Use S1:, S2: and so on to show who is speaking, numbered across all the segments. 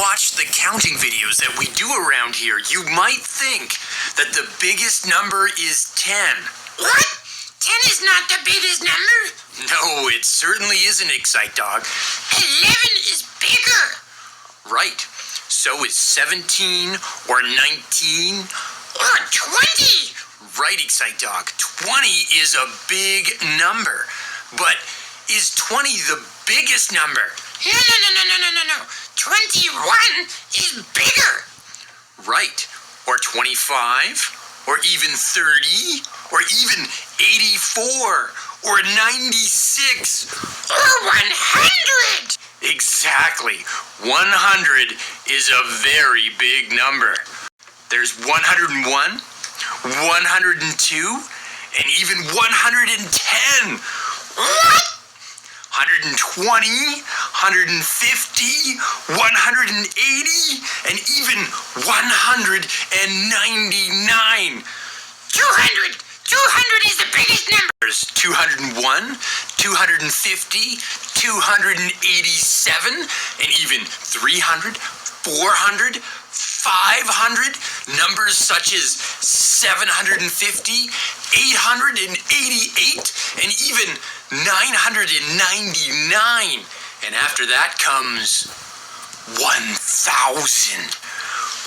S1: watch the counting videos that we do around here, you might think that the biggest number is 10.
S2: What? 10 is not the biggest number?
S1: No, it certainly isn't, Excite Dog.
S2: 11 is bigger.
S1: Right. So is 17 or 19.
S2: Or 20.
S1: Right, Excite Dog. 20 is a big number. But is 20 the biggest number?
S2: No. 21 is bigger.
S1: Right. Or 25, or even 30, or even 84, or 96.
S2: Or 100.
S1: Exactly. 100 is a very big number. There's 101, 102, and even 110.
S2: What?
S1: 120, 150, 180, and even 199.
S2: 200. 200 is the biggest number.
S1: There's 201, 250, 287, and even 300, 400, 500, numbers such as 750, 888, and even 999. And after that comes 1,000.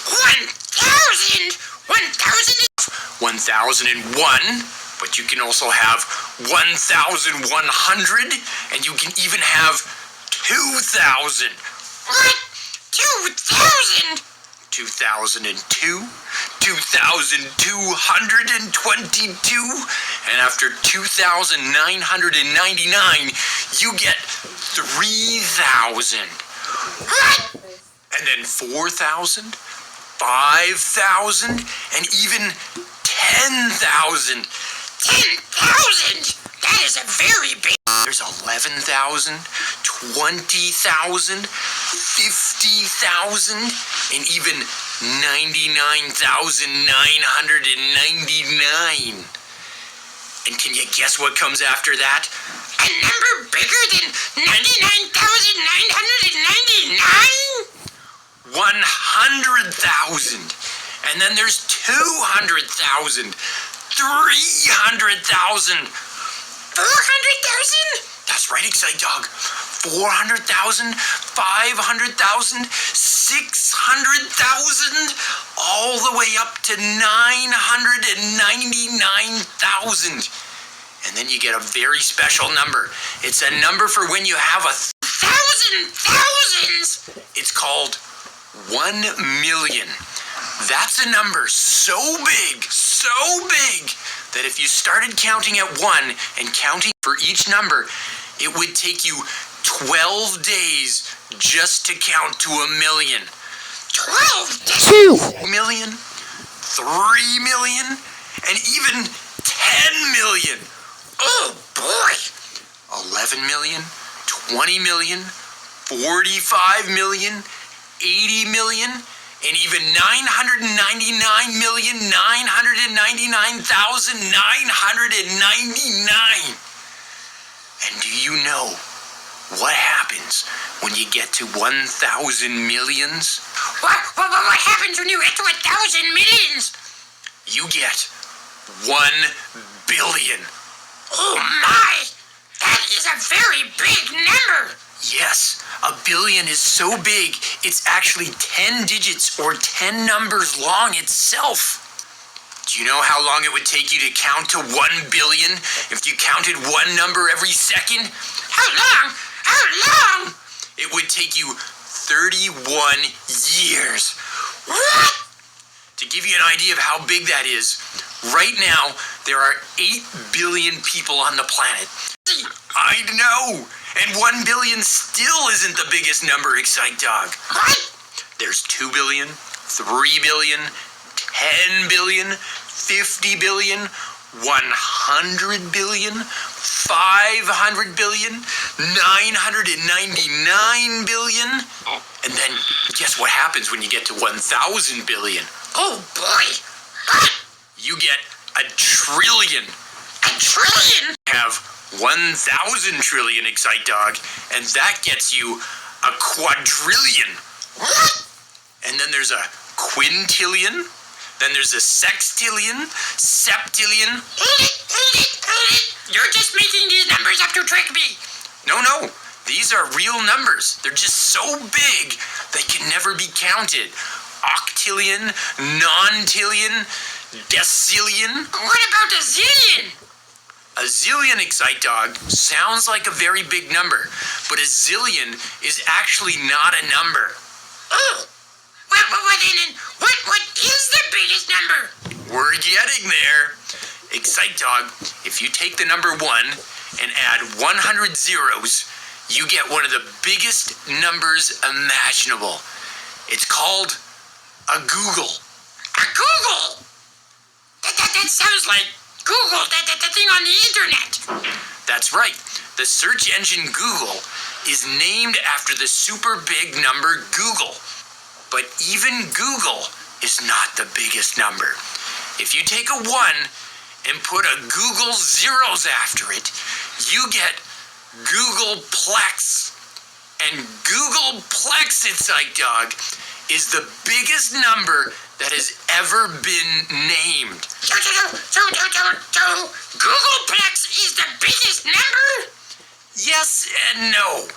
S2: 1,000? 1,000 is...
S1: 1,001, but you can also have 1,100, and you can even have 2,000.
S2: What? 2,000?
S1: 2002, 2,222, and after 2,999, you get 3,000.
S2: What?
S1: And then 4,000, 5,000, and even 10,000.
S2: 10,000? That is a very big...
S1: There's 11,000, 20,000, 50,000, and even 99,999. And can you guess what comes after that?
S2: A number bigger than 99,999?
S1: 100,000. And then there's 200,000, 300,000.
S2: 400,000?
S1: That's right, Excite Dog. 400,000, 500,000, 600,000, all the way up to 999,000. And then you get a very special number. It's a number for when you have
S2: 1,000 thousands.
S1: It's called 1,000,000. That's a number so big, that if you started counting at 1 and counting for each number, it would take you 12 days just to count to 1,000,000.
S2: 12 days?
S1: 2,000,000, 3,000,000, and even 10,000,000.
S2: Oh, boy.
S1: 11,000,000, 20,000,000, 45,000,000, 80,000,000, and even 999,999,999. And do you know what happens when you get to 1,000 millions?
S2: What happens when you get to 1,000 millions?
S1: You get 1 billion.
S2: Oh, my. That is a very big number.
S1: Yes, 1 billion is so big, it's actually 10 digits or 10 numbers long itself. Do you know how long it would take you to count to 1 billion if you counted one number every second?
S2: How long? How long?
S1: It would take you 31 years.
S2: What?
S1: To give you an idea of how big that is, right now, there are 8 billion people on the planet. I know, and 1 billion still isn't the biggest number, Excite Dog.
S2: What?
S1: There's 2 billion, 3 billion, 10 billion, 50 billion, 100 billion, 500 billion, 999 billion. And then guess what happens when you get to 1,000 billion?
S2: Oh, boy. What?
S1: You get a trillion.
S2: A trillion?
S1: Have 1,000 trillion, Excite Dog, and that gets you a quadrillion.
S2: What?
S1: there's a quintillion. Then there's a sextillion, septillion.
S2: Hold it. You're just making these numbers up to trick me.
S1: No. These are real numbers. They're just so big they can never be counted. Octillion, nontillion, decillion.
S2: What about a zillion?
S1: A zillion, Excite Dog, sounds like a very big number, but a zillion is actually not a number.
S2: Oh. What is the biggest number?
S1: We're getting there. Excite Dog, if you take the number 1 and add 100 zeros, you get one of the biggest numbers imaginable. It's called a Googol.
S2: A Googol? That sounds like Google, the thing on the internet.
S1: That's right. The search engine Google is named after the super big number Google. But even Google is not the biggest number. If you take a 1 and put a Google zeros after it, you get Googolplex. And Googolplex, Excite Dog, is the biggest number that has ever been named.
S2: So Googolplex is the biggest number?
S1: Yes and no.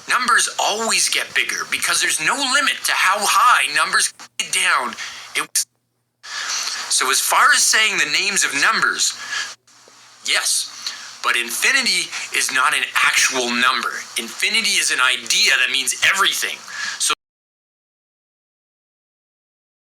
S1: Numbers always get bigger because there's no limit to how high numbers get down. So as far as saying the names of numbers, yes, but infinity is not an actual number. Infinity is an idea that means everything.